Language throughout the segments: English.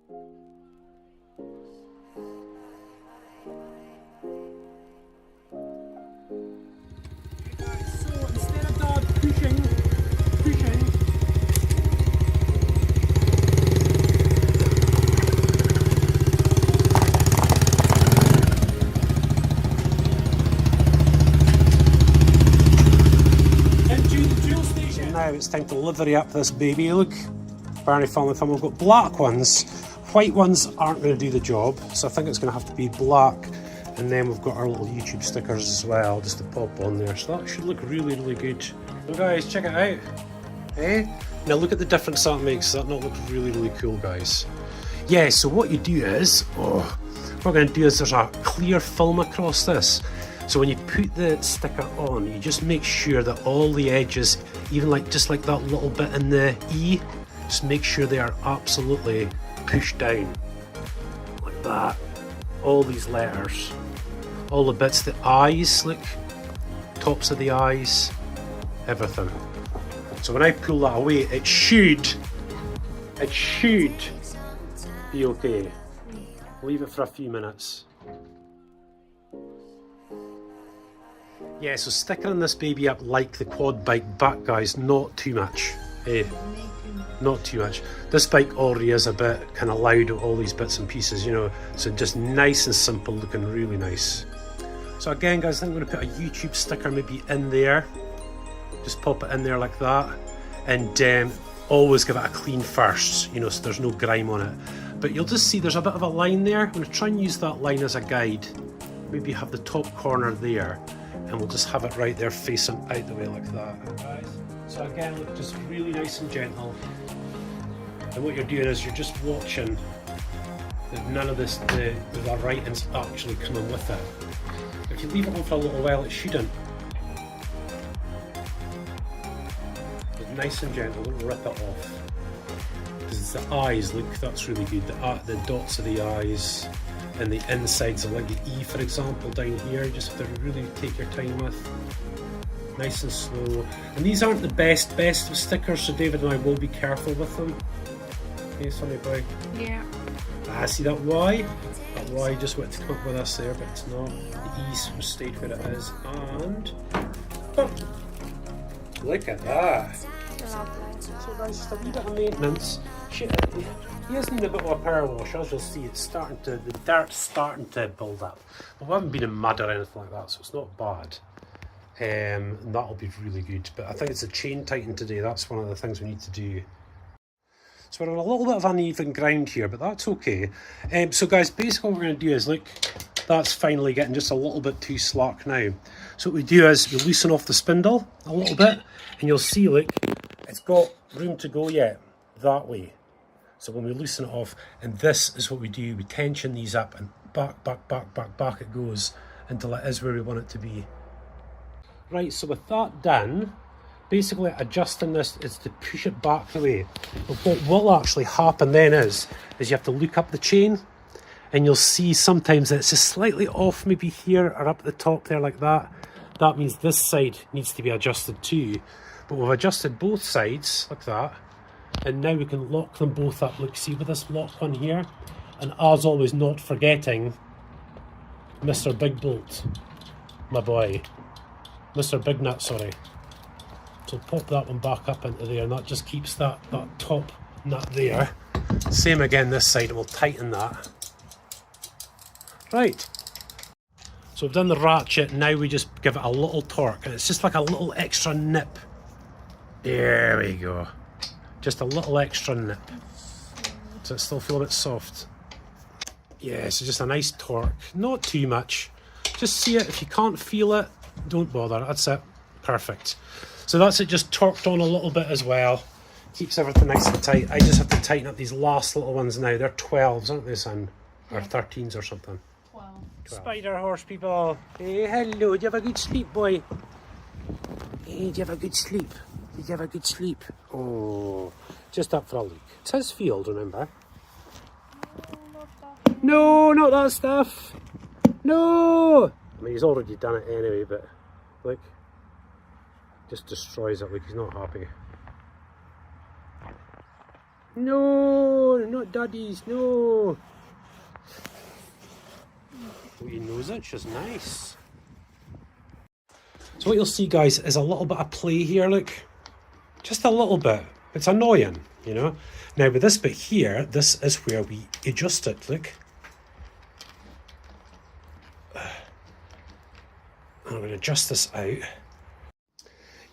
So instead of Dad pushing, into the drill station. Now it's time to livery up this baby. Look, Birnie, family fun. We've got black ones. White ones aren't going to do the job, so I think it's going to have to be black. And then we've got our little YouTube stickers as well, just to pop on there. So that should look really, really good. So guys, check it out. Hey? Now look at the difference that makes. Does that not look really, really cool, guys? Yeah, so what you do is, what we're going to do is there's a clear film across this. So when you put the sticker on, you just make sure that all the edges, even like just like that little bit in the E, just make sure they are absolutely pushed down. Like that. All these letters. All the bits, the eyes, look, tops of the eyes, everything. So when I pull that away, it should be okay. Leave it for a few minutes. Yeah, so stickering this baby up like the quad bike back, guys, not too much. Not too much. This bike already is a bit kind of loud with all these bits and pieces, you know, so just nice and simple, looking really nice. So again, guys, I think I'm going to put a YouTube sticker maybe in there. Just pop it in there like that. And always give it a clean first, you know, so there's no grime on it. But you'll just see there's a bit of a line there. I'm going to try and use that line as a guide. Maybe have the top corner there. And we'll just have it right there facing out the way like that. Guys. So again, look, just really nice and gentle. And what you're doing is you're just watching that none of this, the writing's actually coming with it. If you leave it on for a little while, it shouldn't. But nice and gentle, don't rip it off. Because it's the eyes, look, that's really good. The dots of the eyes and the insides of like the E, for example, down here, you just have to really take your time with. Nice and slow. And these aren't the best of stickers, so David and I will be careful with them. Okay, sorry boy. Yeah. See that Y? That Y just went to come up with us there, but it's not. The E's stayed where it is. And oh, look at that. Lovely. So guys, just a wee bit of maintenance. Shit, he is needing a bit of a power wash. As you'll see, it's starting to, the dirt's starting to build up. But we haven't been in mud or anything like that, so it's not bad. And that'll be really good. But I think it's a chain tighten today. That's one of the things we need to do. So we're on a little bit of uneven ground here, but that's okay. So guys, basically what we're going to do is, look, that's finally getting just a little bit too slack now. So what we do is we loosen off the spindle a little bit, and you'll see, look, it's got room to go yet that way. So when we loosen it off, and this is what we do, we tension these up and back it goes until it is where we want it to be. Right, so with that done, basically adjusting this is to push it back away. But what will actually happen then is you have to look up the chain, and you'll see sometimes that it's just slightly off, maybe here or up the top there like that. That means this side needs to be adjusted too. But we've adjusted both sides like that, and now we can lock them both up. Look, see with this lock on here, and as always, not forgetting Mr. Big Bolt, my boy. Mr. Big Nut, sorry. So pop that one back up into there, and that just keeps that top nut there. Same again this side, and we'll tighten that. Right. So we've done the ratchet, now we just give it a little torque, and it's just like a little extra nip. There we go. Just a little extra nip. Does it still feel a bit soft? Yeah, so just a nice torque. Not too much. Just see it. If you can't feel it, don't bother. That's it. Perfect. So that's it, just torqued on a little bit as well. Keeps everything nice and tight. I just have to tighten up these last little ones now. They're 12s, aren't they, son? Or 13s or something. 12. Spider horse people. Hey, hello. Did you have a good sleep, boy? Hey, did you have a good sleep? Did you have a good sleep? Oh, just up for a look. It's his field, remember? No, not that stuff. No. I mean, he's already done it anyway, but look. Just destroys it, like he's not happy. No, not daddies, no. Oh, your nose itch is nice. So what you'll see, guys, is a little bit of play here, look. Just a little bit. It's annoying, you know. Now with this bit here, this is where we adjust it, look. I'm going to adjust this out.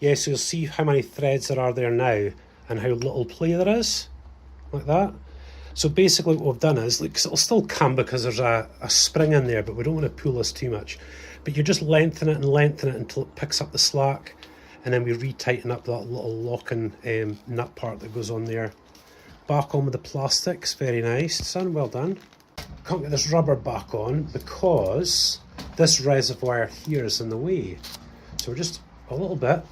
Yeah, so you'll see how many threads there are there now and how little play there is, like that. So basically what we've done is, like, it'll still come because there's a spring in there, but we don't want to pull this too much. But you just lengthen it until it picks up the slack, and then we re-tighten up that little locking nut part that goes on there. Back on with the plastics, very nice, son, well done. Can't get this rubber back on because this reservoir here is in the way. So we're just a little bit,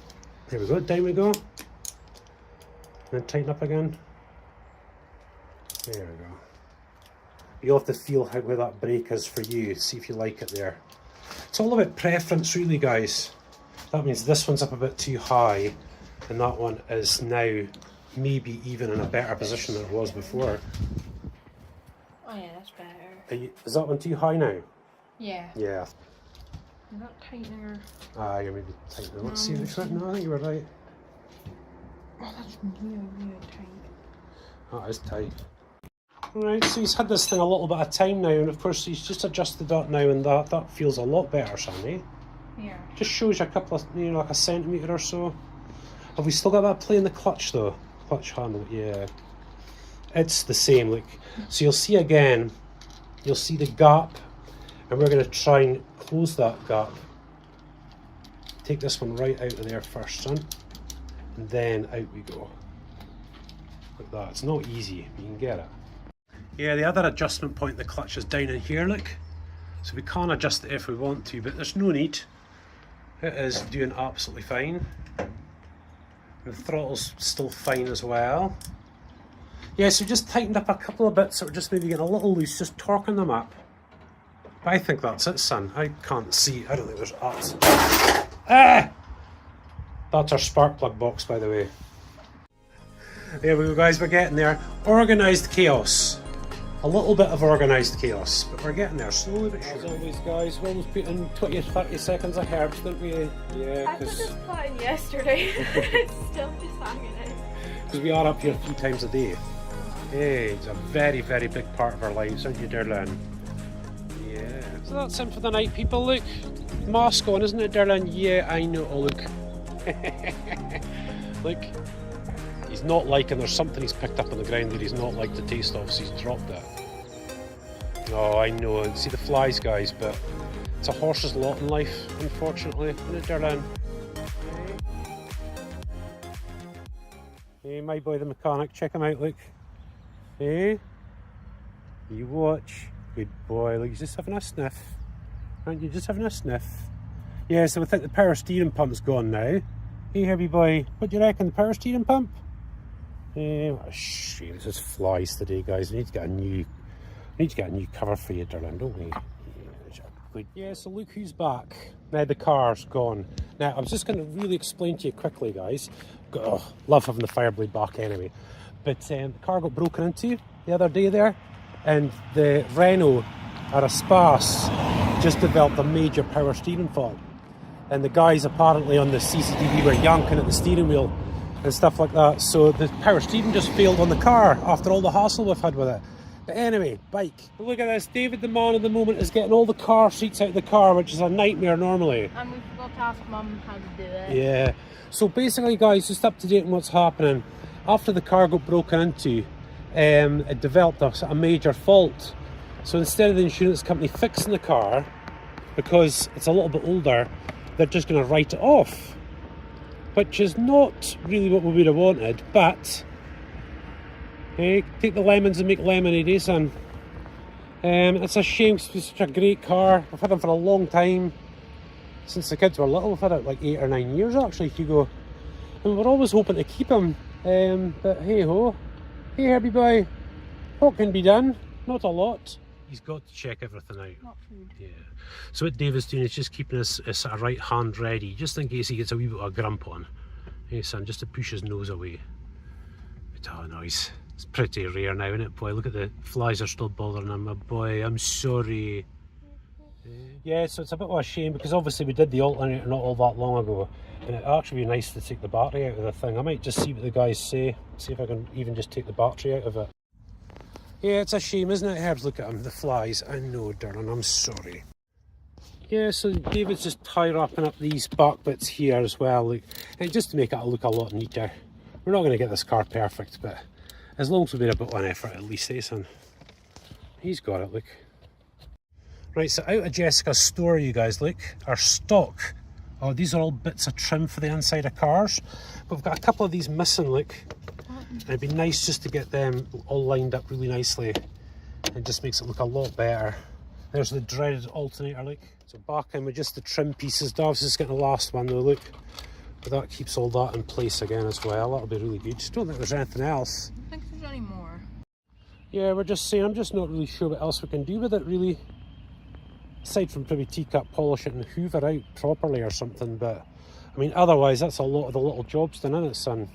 there we go, down we go. And then tighten up again. There we go. You'll have to feel where that break is for you, see if you like it there. It's all about preference really, guys. That means this one's up a bit too high and that one is now maybe even in a better position than it was before. Oh yeah, that's better. Is that one too high now? Yeah. Yeah. Is that tighter? Ah, you're maybe tightening. Let's see which one. No, I think you were right. Oh, that's really, really tight. That is tight. Right, so he's had this thing a little bit of time now, and of course he's just adjusted that now, and that feels a lot better, son, eh? Yeah. Just shows you a couple of, you know, like a centimetre or so. Have we still got that play in the clutch though? Clutch handle, yeah. It's the same, look. So you'll see again, you'll see the gap, and we're going to try and close that gap. Take this one right out of there first, son, and then out we go. Like that. It's not easy, but you can get it. Yeah, the other adjustment point in the clutch is down in here, look. So we can adjust it if we want to, but there's no need. It is doing absolutely fine. The throttle's still fine as well. Yeah, so just tightened up a couple of bits that were just maybe getting a little loose, just torquing them up. But I think that's it, son. I can't see. I don't think there's ups. Ah! That's our spark plug box, by the way. There we go, guys. We're getting there. Organised chaos. A little bit of organised chaos, but we're getting there slowly but surely. As always, guys, we always put in 20 or 30 seconds of herbs, didn't we? Yeah, I put this pot in yesterday. It's still just hanging out. Because we are up here 3 times a day. Hey, it's a very, very big part of our lives, aren't you, Derlin? Yeah. So that's it for the night, people. Look, mask on, isn't it, Derlin? Yeah, I know. Oh, look. Look. He's not liking, there's something he's picked up on the ground that he's not liked the taste of, so he's dropped it. Oh, I know. See the flies, guys, but it's a horse's lot in life, unfortunately. Isn't it, Derlin? Hey, my boy the mechanic, check him out, look. Hey, you watch. Good boy, look, he's just having a sniff. Aren't you just having a sniff? Yeah, so I think the power steering pump's gone now. Hey, heavy boy, what do you reckon, the power steering pump? What a shame, it's just flies today, guys. We need to get a new cover for you, darling, don't we? Yeah, so look who's back. Now the car's gone. Now, I was just going to really explain to you quickly, guys. Oh, love having the Fireblade back anyway. But the car got broken into the other day there, and the Renault at a Spas just developed a major power steering fault. And the guys apparently on the CCTV were yanking at the steering wheel and stuff like that. So the power steering just failed on the car after all the hassle we've had with it. But anyway, bike. Look at this. David, the man of the moment, is getting all the car seats out of the car, which is a nightmare normally. And we forgot to ask Mum how to do it. Yeah. So basically, guys, just up to date on what's happening. After the car got broken into, it developed a major fault. So instead of the insurance company fixing the car, because it's a little bit older, they're just going to write it off, which is not really what we would have wanted, but hey, take the lemons and make lemonade, eh, son? It's a shame because it's such a great car. We've had them for a long time, since the kids were little. We've had it like 8 or 9 years actually, Hugo, and we're always hoping to keep them, but hey ho. Hey Herbie boy, what can be done? Not a lot. He's got to check everything out. Not food. Yeah. So what David's doing is just keeping his sort of right hand ready, just in case he gets a wee bit of a grump on. Hey son, just to push his nose away. But oh no, he's It's pretty rare now, isn't it, boy? Look at the flies are still bothering him. Oh, boy, I'm sorry. Yeah, so it's a bit of a shame because obviously we did the alternator not all that long ago, and it'd actually be nice to take the battery out of the thing. I might just see what the guys say, see if I can even just take the battery out of it. Yeah, it's a shame, isn't it, Herbs? Look at them, the flies. I know, darling, I'm sorry. Yeah, so David's just tie-wrapping up these back bits here as well, like, and just to make it look a lot neater. We're not going to get this car perfect, but as long as we made a bit of an effort at least, eh, son? He's got it, look. Right, so out of Jessica's store, you guys, look, our stock. Oh, these are all bits of trim for the inside of cars. But we've got a couple of these missing, look. And it'd be nice just to get them all lined up really nicely. It just makes it look a lot better. There's the dreaded alternator, look. So back in with just the trim pieces. Dav's just getting the last one though, look. But that keeps all that in place again as well. That'll be really good. Just don't think there's anything else. I don't think there's any more. Yeah, we're just saying, I'm just not really sure what else we can do with it, really. Aside from maybe teacup polish it and hoover out properly or something, but I mean otherwise that's a lot of the little jobs done, isn't it, son?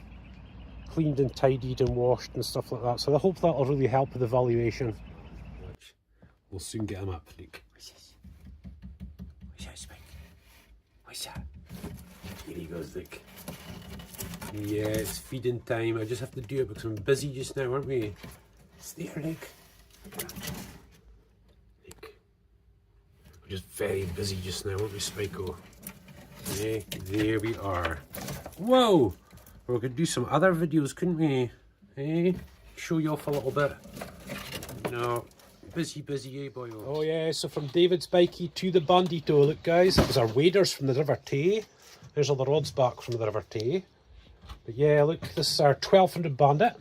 Cleaned and tidied and washed and stuff like that, so I hope that'll really help with the valuation. We'll soon get him up, Luke. What's this? What's that, Spike? What's that? Here he goes, Luke. Yeah, it's feeding time. I just have to do it because I'm busy just now, aren't we? It's there, Luke. We're just very busy just now, aren't we, Spiko? Yeah, there we are. Whoa! We could do some other videos, couldn't we? Eh? Show you off a little bit. No. Busy, eh, boy? Oh, yeah, so from David's bikey to the Bandito, look, guys, it was our waders from the River Tay. There's all the rods back from the River Tay. But yeah, look, this is our 1200 Bandit.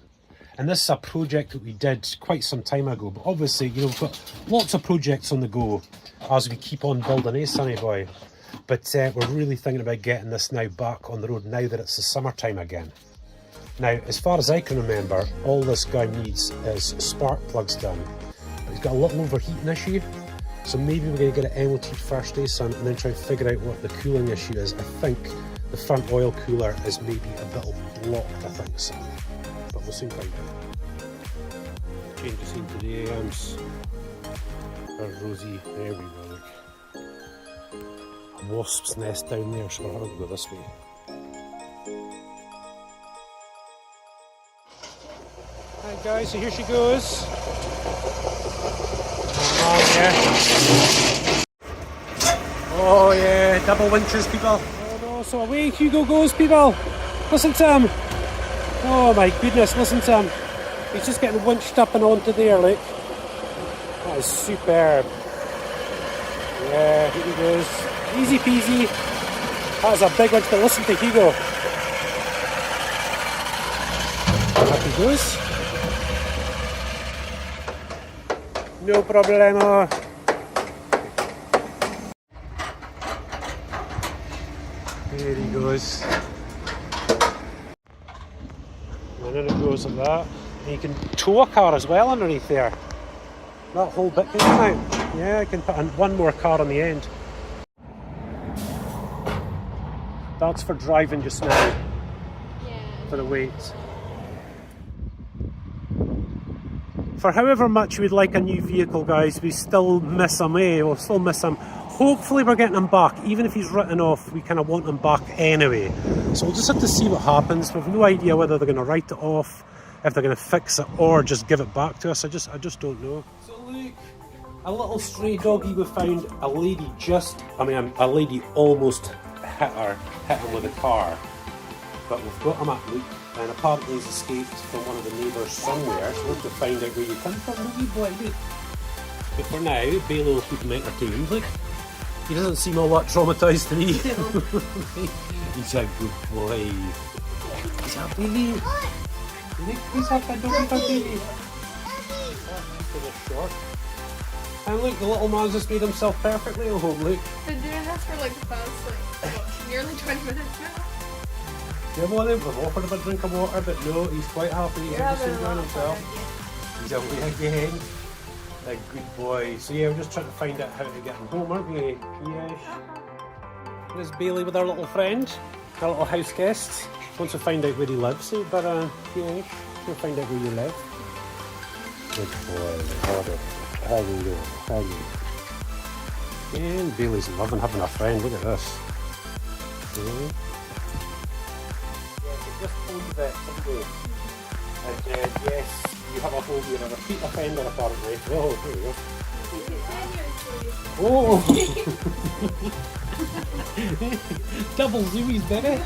And this is a project that we did quite some time ago. But obviously, you know, we've got lots of projects on the go as we keep on building, eh, Sonny boy? But we're really thinking about getting this now back on the road now that it's the summertime again. Now, as far as I can remember, all this guy needs is spark plugs done. But he's got a little overheating issue. So maybe we're going to get it MOT'd first, eh, son? And then try and figure out what the cooling issue is. I think the front oil cooler is maybe a bit blocked, I think, son. But we'll soon find out. Change the scene today, there's Rosie, there we go, look. A wasp's nest down there, so we're having to go this way. Hi guys, so here she goes. Oh yeah, double winches, people. Oh no, so away Hugo goes, people. Listen to him. Oh my goodness, listen to him. He's just getting winched up and onto there, like. That is superb. Yeah, here he goes. Easy peasy. That is a big winch, but listen to Hugo. Up he goes. No problemo. There he goes. And then it goes like that. And you can tow a car as well underneath there. That whole bit can come out. Yeah, I can put one more car on the end. That's for driving just now. Yeah. For the weight. For however much we'd like a new vehicle, guys, we still miss him, eh? We'll still miss him. Hopefully we're getting him back. Even if he's written off, we kind of want him back anyway. So we'll just have to see what happens. We've no idea whether they're going to write it off, if they're going to fix it, or just give it back to us. I just don't know. So look, a little stray doggy we found. A lady a lady almost hit him with a car. But we've got him up, look. And apparently he's escaped from one of the neighbours somewhere, so we'll have to find out where you come from, wee boy, look. But for now, Balo will keep him entertained, look. He doesn't seem all that traumatised to me. He's a good boy. He's a baby. He's a good baby. Short. And look, the little man's just made himself perfectly at home, look. Been doing this for like the past, nearly 20 minutes now. Yeah, well, we've offered him a drink of water, but no, he's quite happy. He's just enjoying himself. He's away again. A good boy. So yeah, we're just trying to find out how to get him home, aren't we? Yes. There's Bailey with our little friend, our little house guest. Wants to find out where he lives, so, but yeah, we'll find out where you live. Good boy. Hold it. Hang on. And Bailey's loving having a friend. Look at this. Okay. Yeah, so just hold that someday. And yes, you have a phobia of a repeat offender apparently. Oh, there you go. Oh! Double zoomies, baby!